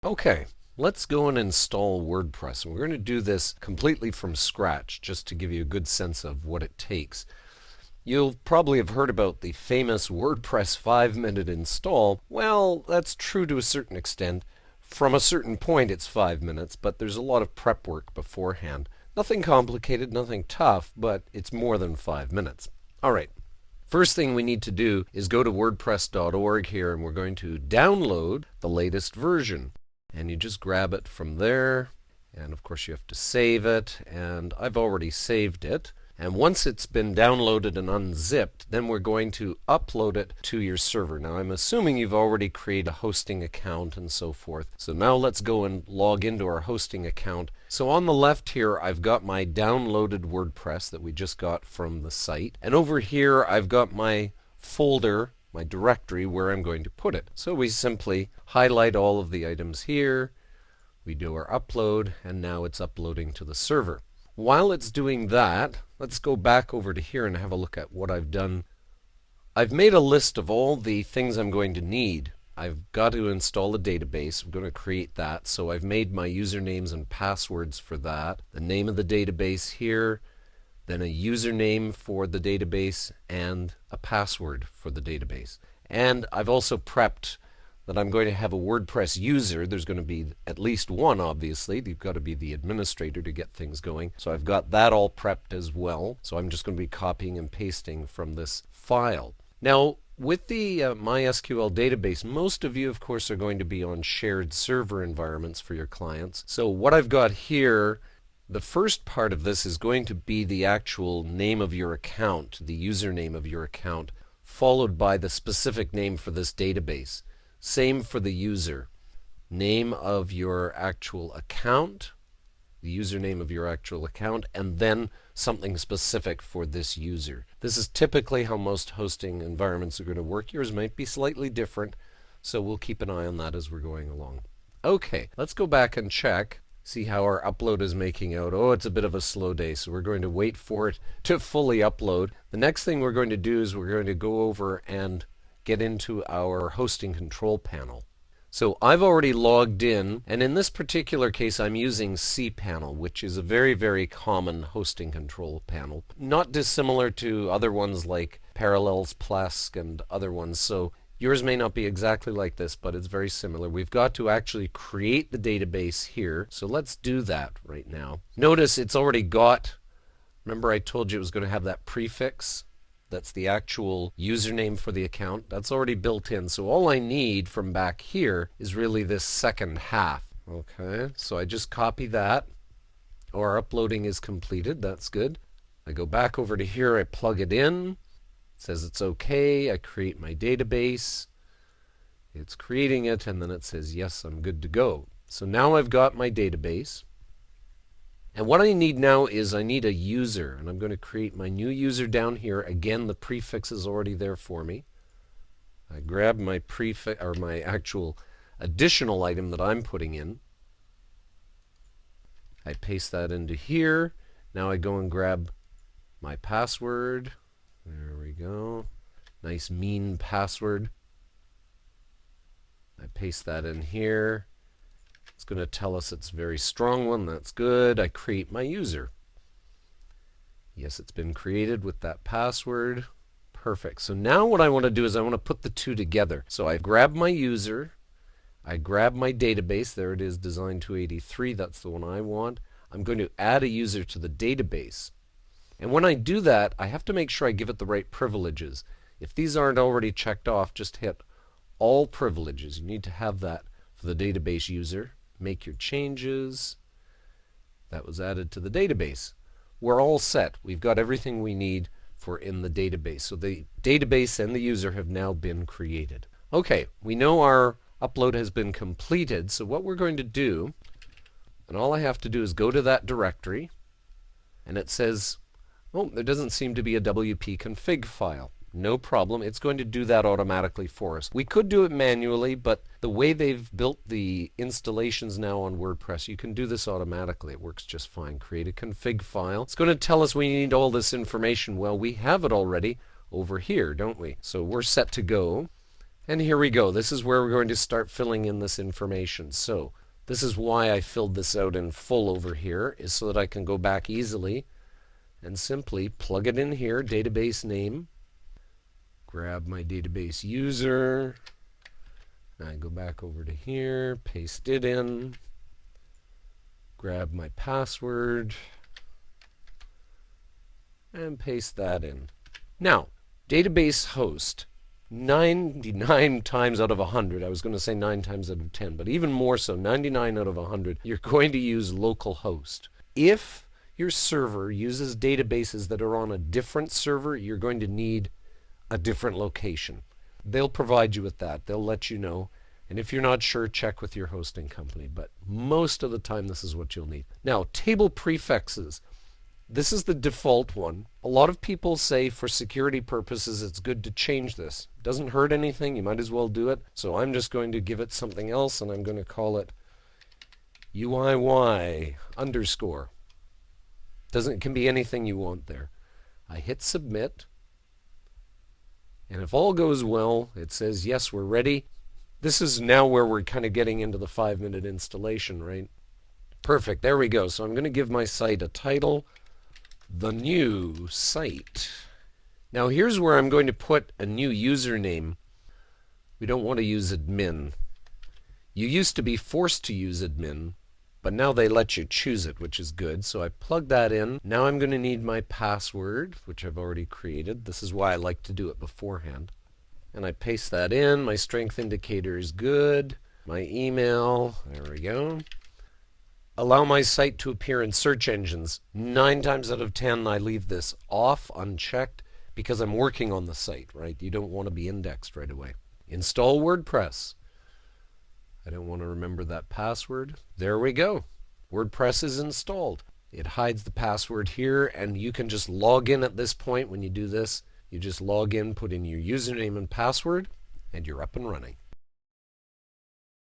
Okay, let's go and install WordPress. We're going to do this completely from scratch just to give you a good sense of what it takes. You'll probably have heard about the famous WordPress 5-minute install. Well, that's true to a certain extent. From a certain point it's 5 minutes, but there's a lot of prep work beforehand. Nothing complicated, nothing tough, but it's more than 5 minutes. Alright, first thing we need to do is go to wordpress.org here, and we're going to download the latest version. And you just grab it from there, and of course you have to save it, and I've already saved it. And once it's been downloaded and unzipped, then we're going to upload it to your server. Now I'm assuming you've already created a hosting account and so forth. So now let's go and log into our hosting account. So on the left here I've got my downloaded WordPress that we just got from the site. And over here I've got my folder, my directory, where I'm going to put it. So we simply highlight all of the items here, we do our upload, and now it's uploading to the server. While it's doing that, let's go back over to here and have a look at what I've done. I've made a list of all the things I'm going to need. I've got to install a database. I'm going to create that. So I've made my usernames and passwords for that. The name of the database here, then a username for the database, and a password for the database. And I've also prepped that I'm going to have a WordPress user. There's going to be at least one, obviously. You've got to be the administrator to get things going. So I've got that all prepped as well. So I'm just going to be copying and pasting from this file. Now, with the MySQL database, most of you, of course, are going to be on shared server environments for your clients. So what I've got here, the first part of this is going to be the actual name of your account, the username of your account, followed by the specific name for this database. Same for the user. Name of your actual account, the username of your actual account, and then something specific for this user. This is typically how most hosting environments are going to work. Yours might be slightly different, so we'll keep an eye on that as we're going along. Okay, let's go back and check. See how our upload is making out. Oh, it's a bit of a slow day, so we're going to wait for it to fully upload. The next thing we're going to do is we're going to go over and get into our hosting control panel. So I've already logged in, and in this particular case I'm using cPanel, which is a very, very common hosting control panel. Not dissimilar to other ones like Parallels, Plesk, and other ones. So yours may not be exactly like this, but it's very similar. We've got to actually create the database here. So let's do that right now. Notice it's already got, remember I told you it was going to have that prefix? That's the actual username for the account. That's already built in. So all I need from back here is really this second half. Okay, so I just copy that. Our uploading is completed. That's good. I go back over to here. I plug it in. It says it's okay. I create my database. It's creating it, and then it says, yes, I'm good to go. So now I've got my database. And what I need now is I need a user, and I'm going to create my new user down here. Again, the prefix is already there for me. I grab my prefix, or my actual additional item that I'm putting in. I paste that into here. Now I go and grab my password. There we go. Nice mean password. I paste that in here. It's going to tell us it's a very strong one. That's good. I create my user. Yes, it's been created with that password. Perfect. So now what I want to do is I want to put the two together. So I grab my user. I grab my database. There it is, Design 283. That's the one I want. I'm going to add a user to the database. And when I do that, I have to make sure I give it the right privileges. If these aren't already checked off, just hit all privileges. You need to have that for the database user. Make your changes. That was added to the database. We're all set. We've got everything we need for in the database. So the database and the user have now been created. Okay, we know our upload has been completed. So what we're going to do, and all I have to do is go to that directory, and it says, oh, there doesn't seem to be a WP config file. No problem. It's going to do that automatically for us. We could do it manually, but the way they've built the installations now on WordPress, you can do this automatically. It works just fine. Create a config file. It's going to tell us we need all this information. Well, we have it already over here, don't we? So we're set to go. And here we go. This is where we're going to start filling in this information. So this is why I filled this out in full over here, is so that I can go back easily and simply plug it in here, database name, grab my database user, I go back over to here, paste it in, grab my password, and paste that in. Now, database host, 99 times out of 100, I was going to say 9 times out of 10, but even more so, 99 out of 100, you're going to use localhost. If your server uses databases that are on a different server, you're going to need a different location. They'll provide you with that. They'll let you know. And if you're not sure, check with your hosting company. But most of the time, this is what you'll need. Now, table prefixes. This is the default one. A lot of people say for security purposes, it's good to change this. Doesn't hurt anything. You might as well do it. So I'm just going to give it something else, and I'm going to call it UIY underscore. It can be anything you want there. I hit submit. And if all goes well, it says, yes, we're ready. This is now where we're kind of getting into the 5-minute installation, right? Perfect. There we go. So I'm going to give my site a title, the new site. Now here's where I'm going to put a new username. We don't want to use admin. You used to be forced to use admin, but now they let you choose it, which is good. So I plug that in. Now I'm going to need my password, which I've already created. This is why I like to do it beforehand. And I paste that in. My strength indicator is good. My email, there we go. Allow my site to appear in search engines. 9 times out of 10, I leave this off, unchecked, because I'm working on the site, right? You don't want to be indexed right away. Install WordPress. I don't want to remember that password. There we go. WordPress is installed. It hides the password here, and you can just log in at this point when you do this. You just log in, put in your username and password, and you're up and running.